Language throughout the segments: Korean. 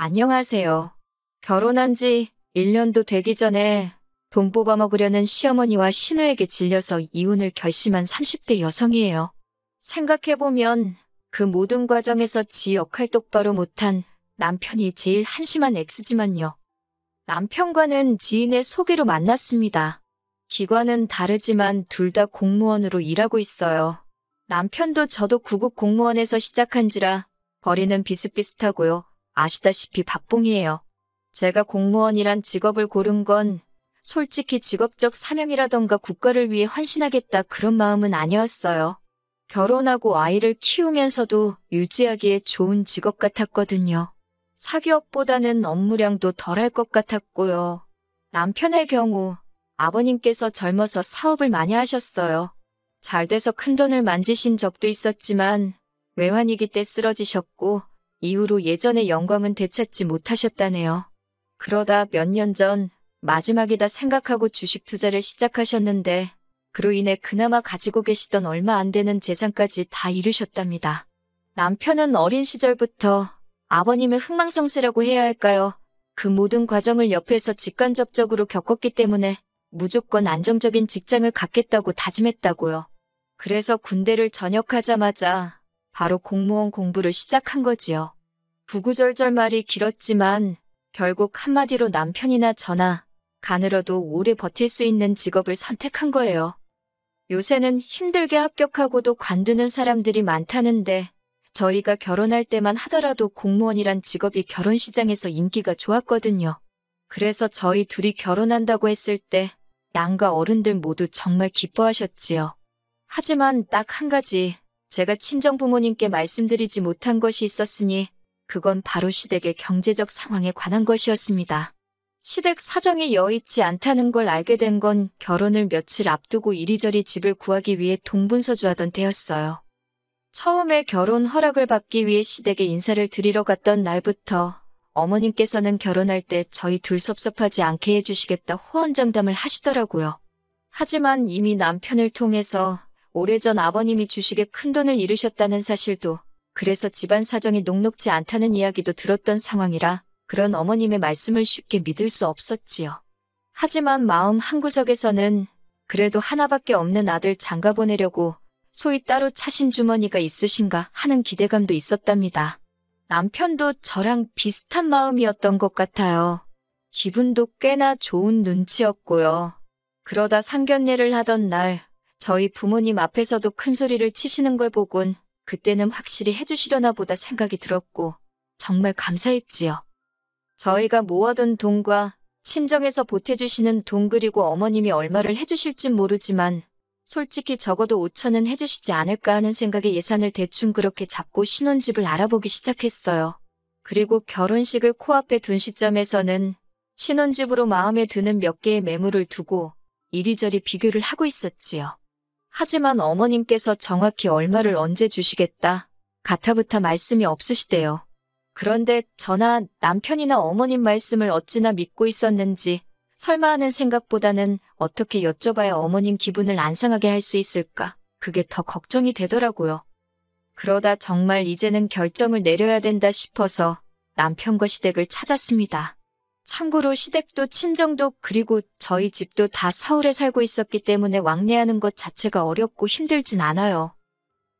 안녕하세요. 결혼한 지 1년도 되기 전에 돈 뽑아 먹으려는 시어머니와 신우에게 질려서 이혼을 결심한 30대 여성이에요. 생각해보면 그 모든 과정에서 지 역할 똑바로 못한 남편이 제일 한심한 X지만요. 남편과는 지인의 소개로 만났습니다. 기관은 다르지만 둘 다 공무원으로 일하고 있어요. 남편도 저도 구급 공무원에서 시작한지라 벌이는 비슷비슷하고요. 아시다시피 밥봉이에요. 제가 공무원이란 직업을 고른 건 솔직히 직업적 사명이라던가 국가를 위해 헌신하겠다 그런 마음은 아니었어요. 결혼하고 아이를 키우면서도 유지하기에 좋은 직업 같았거든요. 사기업보다는 업무량도 덜할 것 같았고요. 남편의 경우 아버님께서 젊어서 사업을 많이 하셨어요. 잘 돼서 큰돈을 만지신 적도 있었지만 외환위기 때 쓰러지셨고 이후로 예전의 영광은 되찾지 못하셨다네요. 그러다 몇 년 전 마지막이다 생각하고 주식 투자를 시작하셨는데 그로 인해 그나마 가지고 계시던 얼마 안 되는 재산까지 다 잃으셨답니다. 남편은 어린 시절부터 아버님의 흥망성쇠라고 해야 할까요? 그 모든 과정을 옆에서 직간접적으로 겪었기 때문에 무조건 안정적인 직장을 갖겠다고 다짐했다고요. 그래서 군대를 전역하자마자 바로 공무원 공부를 시작한 거지요. 구구절절 말이 길었지만 결국 한마디로 남편이나 저나 가늘어도 오래 버틸 수 있는 직업을 선택한 거예요. 요새는 힘들게 합격하고도 관두는 사람들이 많다는데 저희가 결혼할 때만 하더라도 공무원이란 직업이 결혼시장에서 인기가 좋았거든요. 그래서 저희 둘이 결혼한다고 했을 때 양가 어른들 모두 정말 기뻐하셨지요. 하지만 딱 한 가지 제가 친정부모님께 말씀드리지 못한 것이 있었으니 그건 바로 시댁의 경제적 상황에 관한 것이었습니다. 시댁 사정이 여의치 않다는 걸 알게 된 건 결혼을 며칠 앞두고 이리저리 집을 구하기 위해 동분서주하던 때였어요. 처음에 결혼 허락을 받기 위해 시댁에 인사를 드리러 갔던 날부터 어머님께서는 결혼할 때 저희 둘 섭섭하지 않게 해주시겠다 호언장담을 하시더라고요. 하지만 이미 남편을 통해서 오래전 아버님이 주식에 큰돈을 잃으셨다는 사실도 그래서 집안 사정이 녹록지 않다는 이야기도 들었던 상황이라 그런 어머님의 말씀을 쉽게 믿을 수 없었지요. 하지만 마음 한구석에서는 그래도 하나밖에 없는 아들 장가 보내려고 소위 따로 차신 주머니가 있으신가 하는 기대감도 있었답니다. 남편도 저랑 비슷한 마음이었던 것 같아요. 기분도 꽤나 좋은 눈치였고요. 그러다 상견례를 하던 날 저희 부모님 앞에서도 큰 소리를 치시는 걸 보곤 그때는 확실히 해주시려나 보다 생각이 들었고 정말 감사했지요. 저희가 모아둔 돈과 친정에서 보태주시는 돈 그리고 어머님이 얼마를 해주실진 모르지만 솔직히 적어도 5천은 해주시지 않을까 하는 생각에 예산을 대충 그렇게 잡고 신혼집을 알아보기 시작했어요. 그리고 결혼식을 코앞에 둔 시점에서는 신혼집으로 마음에 드는 몇 개의 매물을 두고 이리저리 비교를 하고 있었지요. 하지만 어머님께서 정확히 얼마를 언제 주시겠다 가타부타 말씀이 없으시대요. 그런데 저나 남편이나 어머님 말씀을 어찌나 믿고 있었는지 설마 하는 생각보다는 어떻게 여쭤봐야 어머님 기분을 안 상하게 할 수 있을까 그게 더 걱정이 되더라고요. 그러다 정말 이제는 결정을 내려야 된다 싶어서 남편과 시댁을 찾았습니다. 참고로 시댁도 친정도 그리고 저희 집도 다 서울에 살고 있었기 때문에 왕래하는 것 자체가 어렵고 힘들진 않아요.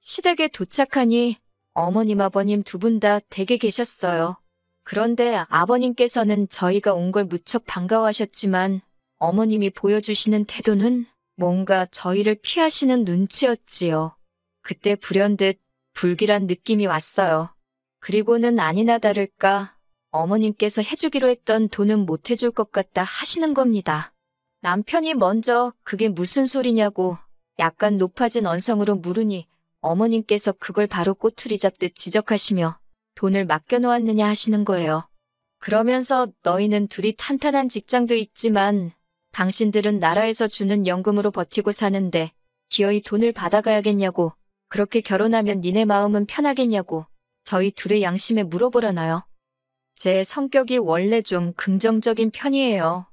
시댁에 도착하니 어머님 아버님 두 분 다 댁에 계셨어요. 그런데 아버님께서는 저희가 온 걸 무척 반가워하셨지만 어머님이 보여주시는 태도는 뭔가 저희를 피하시는 눈치였지요. 그때 불현듯 불길한 느낌이 왔어요. 그리고는 아니나 다를까 어머님께서 해주기로 했던 돈은 못 해줄 것 같다 하시는 겁니다. 남편이 먼저 그게 무슨 소리냐고 약간 높아진 언성으로 물으니 어머님께서 그걸 바로 꼬투리 잡듯 지적하시며 돈을 맡겨놓았느냐 하시는 거예요. 그러면서 너희는 둘이 탄탄한 직장도 있지만 당신들은 나라에서 주는 연금으로 버티고 사는데 기어이 돈을 받아가야겠냐고 그렇게 결혼하면 니네 마음은 편하겠냐고 저희 둘의 양심에 물어보려나요? 제 성격이 원래 좀 긍정적인 편이에요.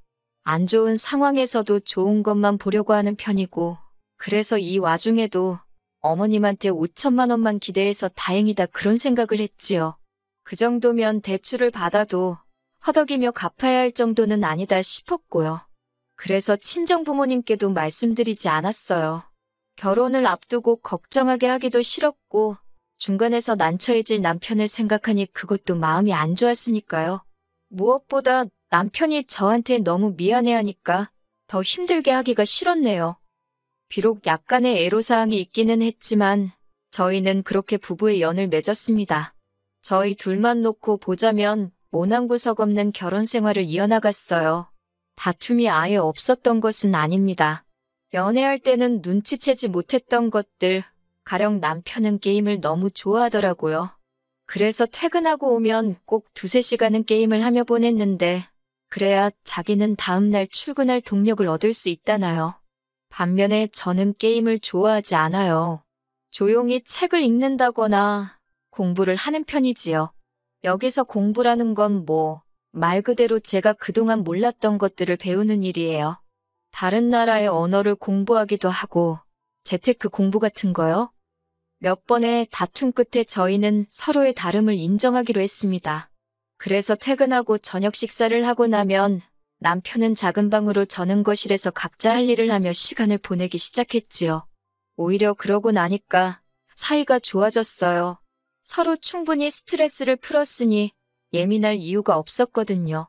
안 좋은 상황에서도 좋은 것만 보려고 하는 편이고 그래서 이 와중에도 어머님한테 5천만 원만 기대해서 다행이다 그런 생각을 했지요. 그 정도면 대출을 받아도 허덕이며 갚아야 할 정도는 아니다 싶었고요. 그래서 친정 부모님께도 말씀드리지 않았어요. 결혼을 앞두고 걱정하게 하기도 싫었고 중간에서 난처해질 남편을 생각하니 그것도 마음이 안 좋았으니까요. 무엇보다 남편이 저한테 너무 미안해하니까 더 힘들게 하기가 싫었네요. 비록 약간의 애로사항이 있기는 했지만 저희는 그렇게 부부의 연을 맺었습니다. 저희 둘만 놓고 보자면 모난구석 없는 결혼 생활을 이어나갔어요. 다툼이 아예 없었던 것은 아닙니다. 연애할 때는 눈치채지 못했던 것들, 가령 남편은 게임을 너무 좋아하더라고요. 그래서 퇴근하고 오면 꼭 2~3시간은 게임을 하며 보냈는데 그래야 자기는 다음날 출근할 동력을 얻을 수 있다나요. 반면에 저는 게임을 좋아하지 않아요. 조용히 책을 읽는다거나 공부를 하는 편이지요. 여기서 공부라는 건 말 그대로 제가 그동안 몰랐던 것들을 배우는 일이에요. 다른 나라의 언어를 공부하기도 하고 재테크 공부 같은 거요. 몇 번의 다툼 끝에 저희는 서로의 다름을 인정하기로 했습니다. 그래서 퇴근하고 저녁 식사를 하고 나면 남편은 작은 방으로 저는 거실에서 각자 할 일을 하며 시간을 보내기 시작했지요. 오히려 그러고 나니까 사이가 좋아졌어요. 서로 충분히 스트레스를 풀었으니 예민할 이유가 없었거든요.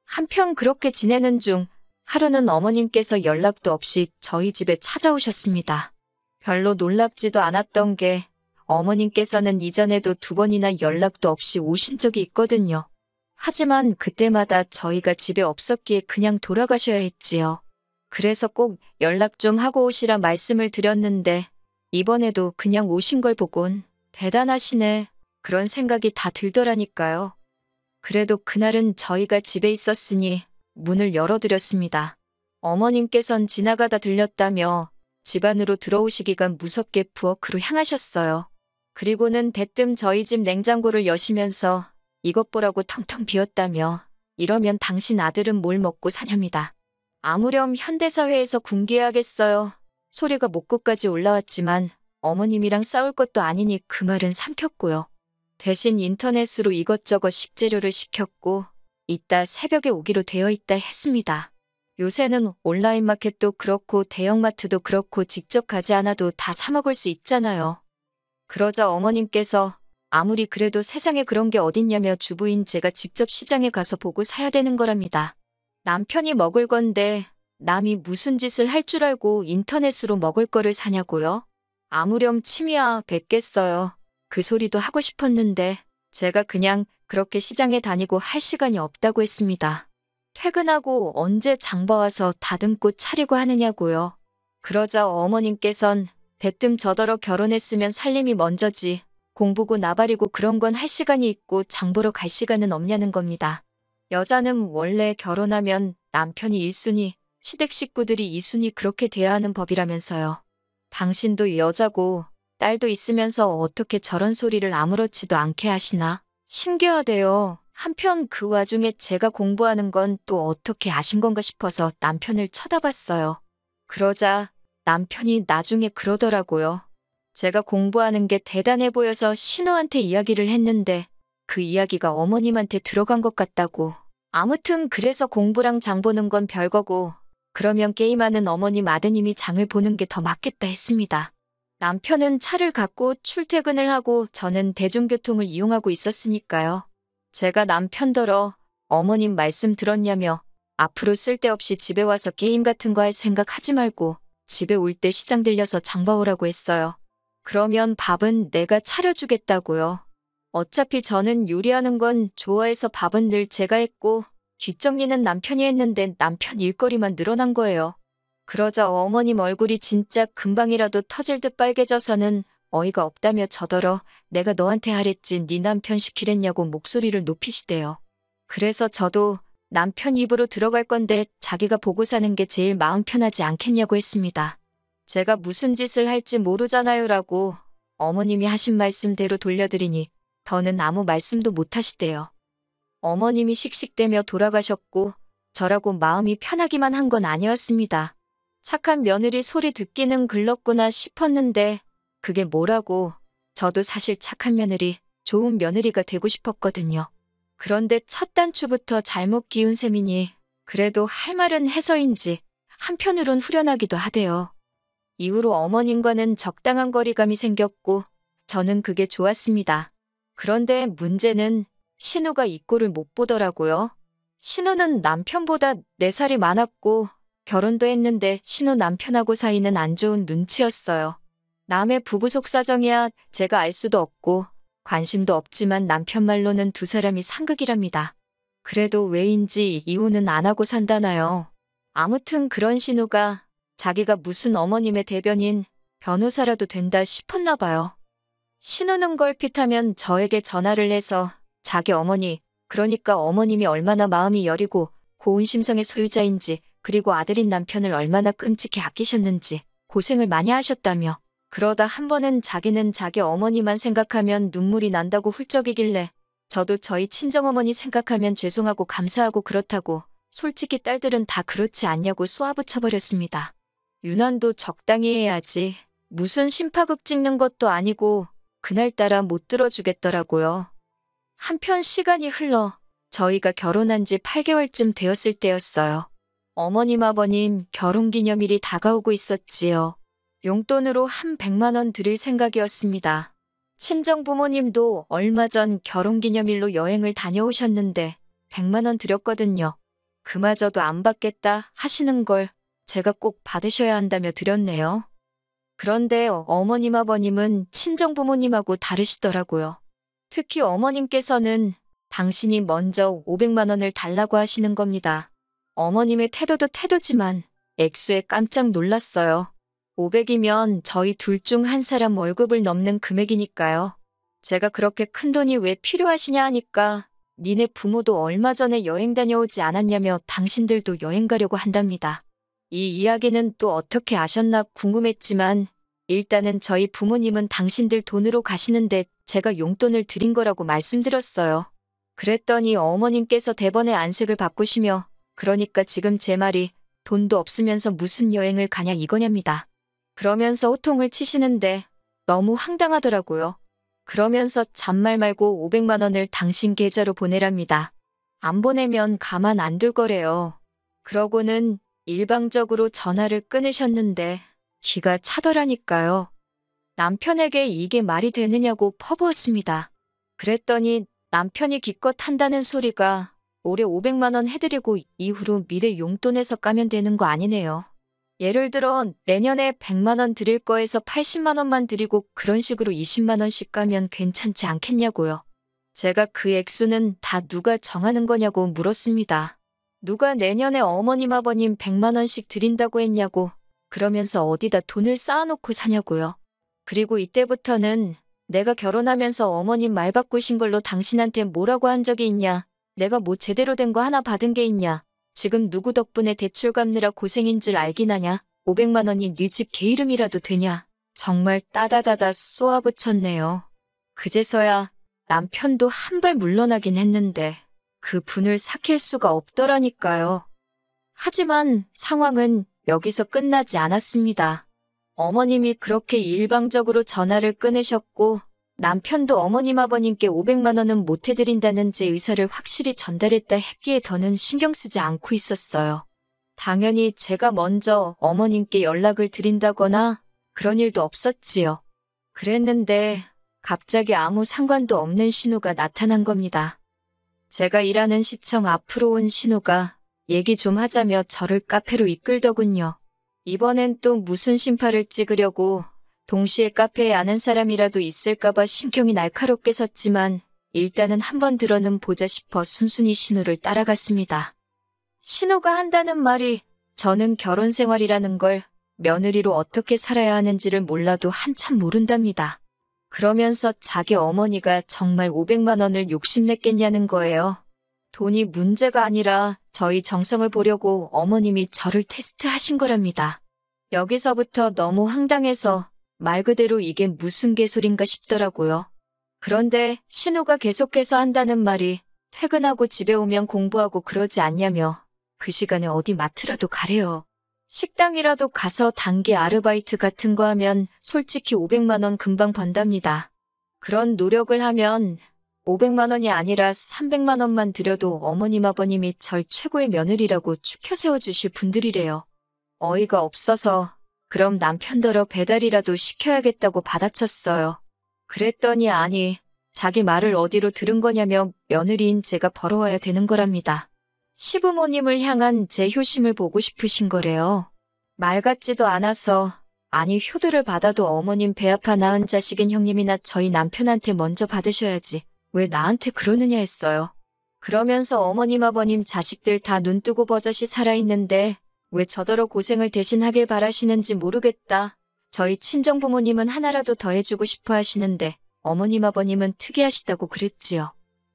한편 그렇게 지내는 중 하루는 어머님께서 연락도 없이 저희 집에 찾아오셨습니다. 별로 놀랍지도 않았던 게 어머님께서는 이전에도 2번이나 연락도 없이 오신 적이 있거든요. 하지만 그때마다 저희가 집에 없었기에 그냥 돌아가셔야 했지요. 그래서 꼭 연락 좀 하고 오시라 말씀을 드렸는데 이번에도 그냥 오신 걸 보곤 대단하시네 그런 생각이 다 들더라니까요. 그래도 그날은 저희가 집에 있었으니 문을 열어드렸습니다. 어머님께선 지나가다 들렸다며 집 안으로 들어오시기가 무섭게 부엌으로 향하셨어요. 그리고는 대뜸 저희 집 냉장고를 여시면서 이것 보라고 텅텅 비었다며 이러면 당신 아들은 뭘 먹고 사냐입니다. 아무렴 현대사회에서 군기해야겠어요. 소리가 목구까지 올라왔지만 어머님이랑 싸울 것도 아니니 그 말은 삼켰고요. 대신 인터넷으로 이것저것 식재료를 시켰고 이따 새벽에 오기로 되어 있다 했습니다. 요새는 온라인 마켓도 그렇고 대형마트도 그렇고 직접 가지 않아도 다 사 먹을 수 있잖아요. 그러자 어머님께서 아무리 그래도 세상에 그런 게 어딨냐며 주부인 제가 직접 시장에 가서 보고 사야 되는 거랍니다. 남편이 먹을 건데 남이 무슨 짓을 할 줄 알고 인터넷으로 먹을 거를 사냐고요? 아무렴 침이야 뱉겠어요. 그 소리도 하고 싶었는데 제가 그냥 그렇게 시장에 다니고 할 시간이 없다고 했습니다. 퇴근하고 언제 장봐와서 다듬고 차리고 하느냐고요. 그러자 어머님께선 대뜸 저더러 결혼했으면 살림이 먼저지 공부고 나발이고 그런 건 할 시간이 있고 장보러 갈 시간은 없냐는 겁니다. 여자는 원래 결혼하면 남편이 1순위, 시댁 식구들이 2순위 그렇게 돼야 하는 법이라면서요. 당신도 여자고 딸도 있으면서 어떻게 저런 소리를 아무렇지도 않게 하시나? 신기하대요. 한편 그 와중에 제가 공부하는 건 또 어떻게 아신 건가 싶어서 남편을 쳐다봤어요. 그러자 남편이 나중에 그러더라고요. 제가 공부하는 게 대단해 보여서 신우한테 이야기를 했는데 그 이야기가 어머님한테 들어간 것 같다고. 아무튼 그래서 공부랑 장 보는 건 별거고 그러면 게임하는 어머님 아드님이 장을 보는 게 더 맞겠다 했습니다. 남편은 차를 갖고 출퇴근을 하고 저는 대중교통을 이용하고 있었으니까요. 제가 남편더러 어머님 말씀 들었냐며 앞으로 쓸데없이 집에 와서 게임 같은 거 할 생각 하지 말고 집에 올 때 시장 들려서 장 봐오라고 했어요. 그러면 밥은 내가 차려주겠다고요. 어차피 저는 요리하는 건 좋아해서 밥은 늘 제가 했고 뒷정리는 남편이 했는데 남편 일거리만 늘어난 거예요. 그러자 어머님 얼굴이 진짜 금방이라도 터질 듯 빨개져서는 어이가 없다며 저더러 내가 너한테 하랬지 네 남편 시키랬냐고 목소리를 높이시대요. 그래서 저도 남편 입으로 들어갈 건데 자기가 보고 사는 게 제일 마음 편하지 않겠냐고 했습니다. 제가 무슨 짓을 할지 모르잖아요라고 어머님이 하신 말씀대로 돌려드리니 더는 아무 말씀도 못 하시대요. 어머님이 씩씩대며 돌아가셨고 저라고 마음이 편하기만 한 건 아니었습니다. 착한 며느리 소리 듣기는 글렀구나 싶었는데 그게 뭐라고 저도 사실 착한 며느리 좋은 며느리가 되고 싶었거든요. 그런데 첫 단추부터 잘못 기운 셈이니 그래도 할 말은 해서인지 한편으론 후련하기도 하대요. 이후로 어머님과는 적당한 거리감이 생겼고 저는 그게 좋았습니다. 그런데 문제는 신우가 이 꼴을 못 보더라고요. 신우는 남편보다 4살이 많았고 결혼도 했는데 신우 남편하고 사이는 안 좋은 눈치였어요. 남의 부부 속사정이야 제가 알 수도 없고 관심도 없지만 남편 말로는 두 사람이 상극이랍니다. 그래도 왜인지 이혼은 안 하고 산다나요. 아무튼 그런 신우가 자기가 무슨 어머님의 대변인, 변호사라도 된다 싶었나 봐요. 신우는 걸핏하면 저에게 전화를 해서 자기 어머니, 그러니까 어머님이 얼마나 마음이 여리고 고운 심성의 소유자인지 그리고 아들인 남편을 얼마나 끔찍히 아끼셨는지 고생을 많이 하셨다며 그러다 한 번은 자기는 자기 어머니만 생각하면 눈물이 난다고 훌쩍이길래 저도 저희 친정어머니 생각하면 죄송하고 감사하고 그렇다고 솔직히 딸들은 다 그렇지 않냐고 쏘아붙여버렸습니다. 유난도 적당히 해야지. 무슨 심파극 찍는 것도 아니고 그날따라 못 들어주겠더라고요. 한편 시간이 흘러 저희가 결혼한 지 8개월쯤 되었을 때였어요. 어머님 아버님 결혼기념일이 다가오고 있었지요. 용돈으로 한 100만 원 드릴 생각이었습니다. 친정 부모님도 얼마 전 결혼기념일로 여행을 다녀오셨는데 100만 원 드렸거든요. 그마저도 안 받겠다 하시는 걸 제가 꼭 받으셔야 한다며 드렸네요. 그런데 어머님 아버님은 친정 부모님하고 다르시더라고요. 특히 어머님께서는 당신이 먼저 500만 원을 달라고 하시는 겁니다. 어머님의 태도도 태도지만 액수에 깜짝 놀랐어요. 500이면 저희 둘 중 한 사람 월급을 넘는 금액이니까요. 제가 그렇게 큰 돈이 왜 필요하시냐 하니까 니네 부모도 얼마 전에 여행 다녀오지 않았냐며 당신들도 여행 가려고 한답니다. 이 이야기는 또 어떻게 아셨나 궁금했지만 일단은 저희 부모님은 당신들 돈으로 가시는데 제가 용돈을 드린 거라고 말씀드렸어요. 그랬더니 어머님께서 대번에 안색을 바꾸시며 그러니까 지금 제 말이 돈도 없으면서 무슨 여행을 가냐 이거냐입니다. 그러면서 호통을 치시는데 너무 황당하더라고요. 그러면서 잔말 말고 500만 원을 당신 계좌로 보내랍니다. 안 보내면 가만 안 둘 거래요. 그러고는 일방적으로 전화를 끊으셨는데 기가 차더라니까요. 남편에게 이게 말이 되느냐고 퍼부었습니다. 그랬더니 남편이 기껏 한다는 소리가 올해 500만 원 해드리고 이후로 미래 용돈에서 까면 되는 거 아니네요. 예를 들어 내년에 100만 원 드릴 거에서 80만 원만 드리고 그런 식으로 20만 원씩 까면 괜찮지 않겠냐고요. 제가 그 액수는 다 누가 정하는 거냐고 물었습니다. 누가 내년에 어머님 아버님 100만 원씩 드린다고 했냐고 그러면서 어디다 돈을 쌓아놓고 사냐고요. 그리고 이때부터는 내가 결혼하면서 어머님 말 바꾸신 걸로 당신한테 뭐라고 한 적이 있냐. 내가 뭐 제대로 된 거 하나 받은 게 있냐. 지금 누구 덕분에 대출 갚느라 고생인 줄 알긴 하냐. 500만 원이 네 집 개 이름이라도 되냐. 정말 따다다다 쏘아붙였네요. 그제서야 남편도 한 발 물러나긴 했는데 그 분을 삭힐 수가 없더라니까요. 하지만 상황은 여기서 끝나지 않았습니다. 어머님이 그렇게 일방적으로 전화를 끊으셨고 남편도 어머님 아버님께 500만 원은 못 해드린다는 제 의사를 확실히 전달했다 했기에 더는 신경 쓰지 않고 있었어요. 당연히 제가 먼저 어머님께 연락을 드린다거나 그런 일도 없었지요. 그랬는데 갑자기 아무 상관도 없는 신우가 나타난 겁니다. 제가 일하는 시청 앞으로 온 신우가 얘기 좀 하자며 저를 카페로 이끌더군요. 이번엔 또 무슨 심파를 찍으려고 동시에 카페에 아는 사람이라도 있을까봐 신경이 날카롭게 섰지만 일단은 한번 들어는 보자 싶어 순순히 신우를 따라갔습니다. 신우가 한다는 말이 저는 결혼 생활이라는 걸 며느리로 어떻게 살아야 하는지를 몰라도 한참 모른답니다. 그러면서 자기 어머니가 정말 500만 원을 욕심냈겠냐는 거예요. 돈이 문제가 아니라 저희 정성을 보려고 어머님이 저를 테스트하신 거랍니다. 여기서부터 너무 황당해서 말 그대로 이게 무슨 개소린가 싶더라고요. 그런데 신우가 계속해서 한다는 말이 퇴근하고 집에 오면 공부하고 그러지 않냐며 그 시간에 어디 마트라도 가래요. 식당이라도 가서 단기 아르바이트 같은 거 하면 솔직히 500만 원 금방 번답니다. 그런 노력을 하면 500만 원이 아니라 300만 원만 들여도 어머님 아버님이 절 최고의 며느리라고 추켜 세워주실 분들이래요. 어이가 없어서 그럼 남편더러 배달이라도 시켜야겠다고 받아쳤어요. 그랬더니 아니, 자기 말을 어디로 들은 거냐며 며느리인 제가 벌어와야 되는 거랍니다. 시부모님을 향한 제 효심을 보고 싶으신 거래요. 말 같지도 않아서 아니 효도를 받아도 어머님 배 아파 낳은 자식인 형님이나 저희 남편한테 먼저 받으셔야지. 왜 나한테 그러느냐 했어요. 그러면서 어머님 아버님 자식들 다 눈뜨고 버젓이 살아있는데 왜 저더러 고생을 대신 하길 바라시는지 모르겠다. 저희 친정부모님은 하나라도 더 해주고 싶어 하시는데 어머님 아버님은 특이하시다고 그랬지요.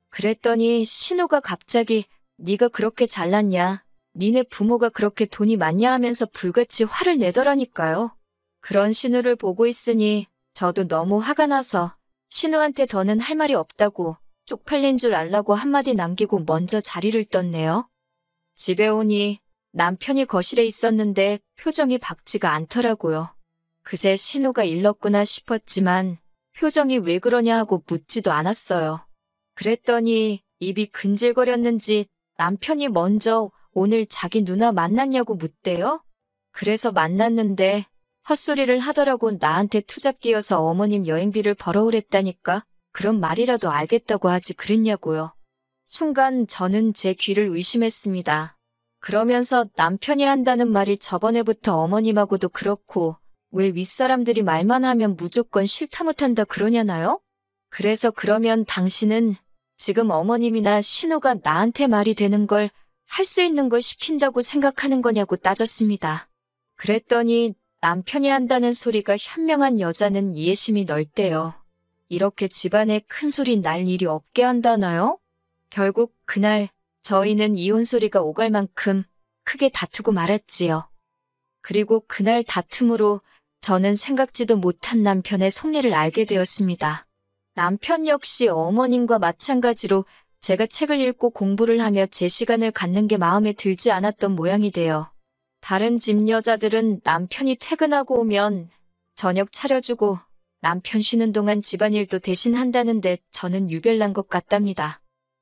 그랬더니 신우가 갑자기 네가 그렇게 잘났냐? 니네 부모가 그렇게 돈이 많냐 하면서 불같이 화를 내더라니까요. 그런 신우를 보고 있으니 저도 너무 화가 나서 신우한테 더는 할 말이 없다고 쪽팔린 줄 알라고 한마디 남기고 먼저 자리를 떴네요. 집에 오니 남편이 거실에 있었는데 표정이 밝지가 않더라고요. 그새 신우가 일렀구나 싶었지만 표정이 왜 그러냐 하고 묻지도 않았어요. 그랬더니 입이 근질거렸는지 남편이 먼저 오늘 자기 누나 만났냐고 묻대요. 그래서 만났는데 헛소리를 하더라고 나한테 투잡 끼어서 어머님 여행비를 벌어오랬다니까. 그런 말이라도 알겠다고 하지 그랬냐고요. 순간 저는 제 귀를 의심했습니다. 그러면서 남편이 한다는 말이 저번에부터 어머님하고도 그렇고 왜 윗사람들이 말만 하면 무조건 싫다 못한다 그러냐나요? 그래서 그러면 당신은 지금 어머님이나 신우가 나한테 말이 되는 걸 할 수 있는 걸 시킨다고 생각하는 거냐고 따졌습니다. 그랬더니 남편이 한다는 소리가 현명한 여자는 이해심이 넓대요. 이렇게 집안에 큰 소리 날 일이 없게 한다나요? 결국 그날 저희는 이혼 소리가 오갈 만큼 크게 다투고 말았지요. 그리고 그날 다툼으로 저는 생각지도 못한 남편의 속내를 알게 되었습니다. 남편 역시 어머님과 마찬가지로 제가 책을 읽고 공부를 하며 제 시간을 갖는 게 마음에 들지 않았던 모양이 돼요. 다른 집 여자들은 남편이 퇴근하고 오면 저녁 차려주고 남편 쉬는 동안 집안일도 대신 한다는데 저는 유별난 것 같답니다.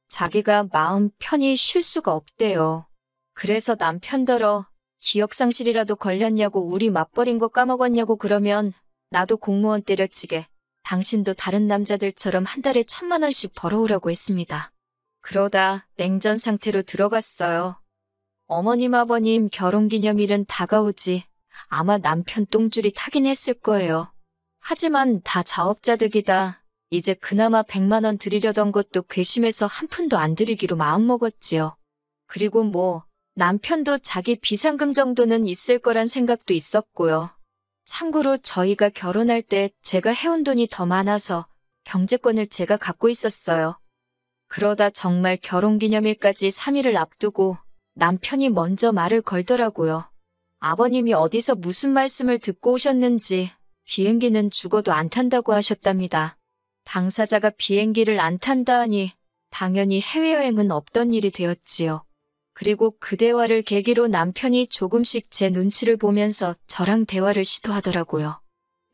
자기가 마음 편히 쉴 수가 없대요. 그래서 남편더러 기억상실이라도 걸렸냐고 우리 맞벌인 거 까먹었냐고 그러면 나도 공무원 때려치게 당신도 다른 남자들처럼 한 달에 1,000만 원씩 벌어오라고 했습니다. 그러다 냉전 상태로 들어갔어요. 어머님 아버님 결혼기념일은 다가오지 아마 남편 똥줄이 타긴 했을 거예요. 하지만 다 자업자득이다. 이제 그나마 100만 원 드리려던 것도 괘씸해서 한 푼도 안 드리기로 마음먹었지요. 그리고 뭐 남편도 자기 비상금 정도는 있을 거란 생각도 있었고요. 참고로 저희가 결혼할 때 제가 해온 돈이 더 많아서 경제권을 제가 갖고 있었어요. 그러다 정말 결혼기념일까지 3일을 앞두고 남편이 먼저 말을 걸더라고요. 아버님이 어디서 무슨 말씀을 듣고 오셨는지 비행기는 죽어도 안 탄다고 하셨답니다. 당사자가 비행기를 안 탄다 하니 당연히 해외여행은 없던 일이 되었지요. 그리고 그 대화를 계기로 남편이 조금씩 제 눈치를 보면서 저랑 대화를 시도하더라고요.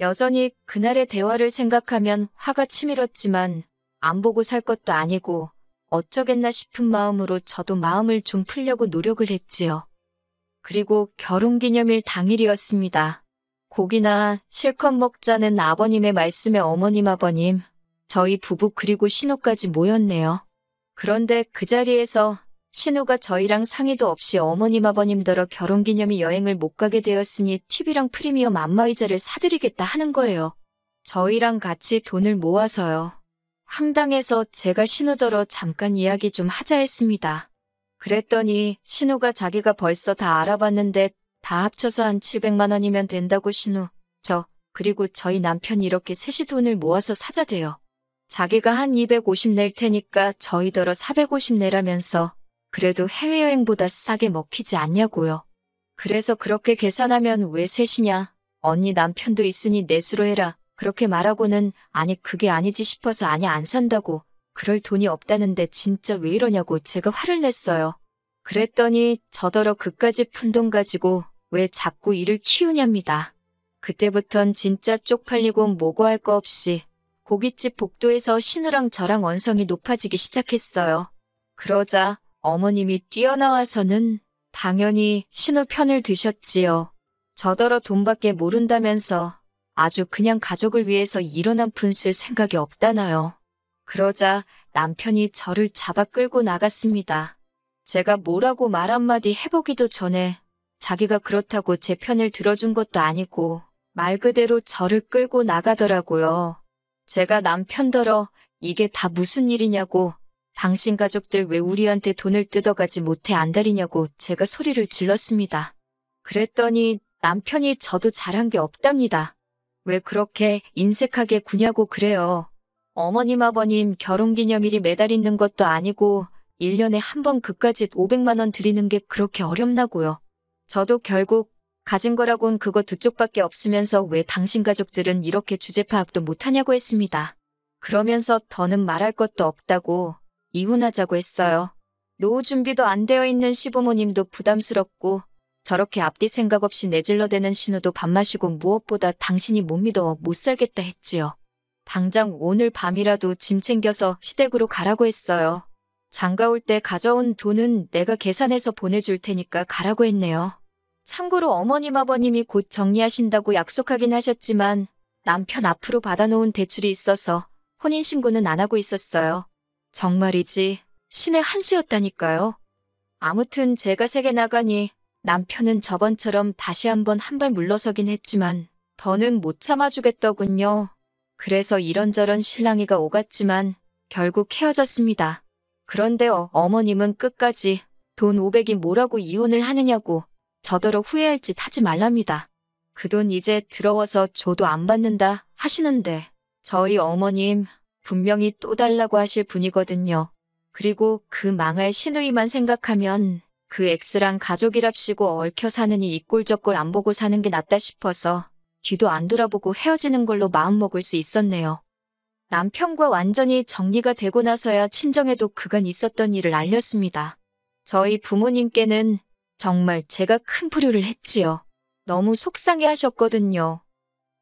여전히 그날의 대화를 생각하면 화가 치밀었지만 안 보고 살 것도 아니고 어쩌겠나 싶은 마음으로 저도 마음을 좀 풀려고 노력을 했지요. 그리고 결혼기념일 당일이었습니다. 고기나 실컷 먹자는 아버님의 말씀에 어머님 아버님, 저희 부부 그리고 신우까지 모였네요. 그런데 그 자리에서 신우가 저희랑 상의도 없이 어머님 아버님더러 결혼기념일 여행을 못 가게 되었으니 TV랑 프리미엄 안마의자를 사드리겠다 하는 거예요. 저희랑 같이 돈을 모아서요. 황당해서 제가 신우더러 잠깐 이야기 좀 하자 했습니다. 그랬더니 신우가 자기가 벌써 다 알아봤는데 다 합쳐서 한 700만 원이면 된다고 신우, 그리고 저희 남편이 이렇게 셋이 돈을 모아서 사자대요. 자기가 한 250 낼 테니까 저희더러 450 내라면서 그래도 해외여행보다 싸게 먹히지 않냐고요. 그래서 그렇게 계산하면 왜 셋이냐? 언니 남편도 있으니 넷으로 해라. 그렇게 말하고는 아니 그게 아니지 싶어서 아니 안 산다고. 그럴 돈이 없다는데 진짜 왜 이러냐고 제가 화를 냈어요. 그랬더니 저더러 그까지 푼 돈 가지고 왜 자꾸 일을 키우냐입니다. 그때부턴 진짜 쪽팔리고 뭐고 할 거 없이 고깃집 복도에서 신우랑 저랑 원성이 높아지기 시작했어요. 그러자 어머님이 뛰어나와서는 당연히 신우 편을 드셨지요. 저더러 돈밖에 모른다면서 아주 그냥 가족을 위해서 일어난 푼쓸 생각이 없다나요. 그러자 남편이 저를 잡아 끌고 나갔습니다. 제가 뭐라고 말 한마디 해보기도 전에 자기가 그렇다고 제 편을 들어준 것도 아니고 말 그대로 저를 끌고 나가더라고요. 제가 남편더러 이게 다 무슨 일이냐고, 당신 가족들 왜 우리한테 돈을 뜯어가지 못해 안달이냐고 제가 소리를 질렀습니다. 그랬더니 남편이 저도 잘한 게 없답니다. 왜 그렇게 인색하게 구냐고 그래요. 어머님 아버님 결혼기념일이 매달 있는 것도 아니고 1년에 한 번 그까짓 500만 원 드리는 게 그렇게 어렵나고요. 저도 결국 가진 거라곤 그거 두 쪽밖에 없으면서 왜 당신 가족들은 이렇게 주제 파악도 못하냐고 했습니다. 그러면서 더는 말할 것도 없다고 이혼하자고 했어요. 노후 준비도 안 되어 있는 시부모님도 부담스럽고 저렇게 앞뒤 생각 없이 내질러대는 신우도 밥 마시고 무엇보다 당신이 못 믿어 못 살겠다 했지요. 당장 오늘 밤이라도 짐 챙겨서 시댁으로 가라고 했어요. 장가 올 때 가져온 돈은 내가 계산해서 보내줄 테니까 가라고 했네요. 참고로 어머님 아버님이 곧 정리하신다고 약속하긴 하셨지만 남편 앞으로 받아놓은 대출이 있어서 혼인신고는 안 하고 있었어요. 정말이지 신의 한 수였다니까요. 아무튼 제가 세게 나가니 남편은 저번처럼 다시 한번 한 발 물러서긴 했지만 더는 못 참아주겠더군요. 그래서 이런저런 실랑이가 오갔지만 결국 헤어졌습니다. 그런데 어머님은 끝까지 돈 500이 뭐라고 이혼을 하느냐고 저더러 후회할 짓 하지 말랍니다. 그 돈 이제 들어와서 줘도 안 받는다 하시는데 저희 어머님 분명히 또 달라고 하실 분이거든요. 그리고 그 망할 시누이만 생각하면 그 엑스랑 가족이랍시고 얽혀 사느니 이 꼴 저 꼴 안 보고 사는 게 낫다 싶어서 뒤도 안 돌아보고 헤어지는 걸로 마음먹을 수 있었네요. 남편과 완전히 정리가 되고 나서야 친정에도 그간 있었던 일을 알렸습니다. 저희 부모님께는 정말 제가 큰 불효를 했지요. 너무 속상해 하셨거든요.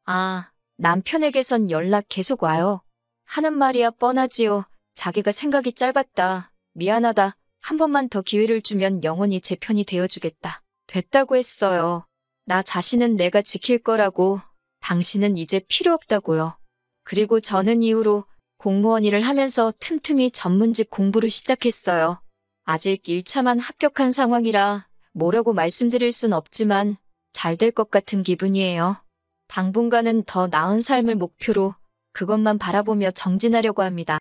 아, 남편에게선 연락 계속 와요. 하는 말이야 뻔하지요. 자기가 생각이 짧았다. 미안하다. 한 번만 더 기회를 주면 영원히 제 편이 되어주겠다. 됐다고 했어요. 나 자신은 내가 지킬 거라고, 당신은 이제 필요 없다고요. 그리고 저는 이후로 공무원 일을 하면서 틈틈이 전문직 공부를 시작했어요. 아직 1차만 합격한 상황이라 뭐라고 말씀드릴 순 없지만 잘 될 것 같은 기분이에요. 당분간은 더 나은 삶을 목표로 그것만 바라보며 정진하려고 합니다.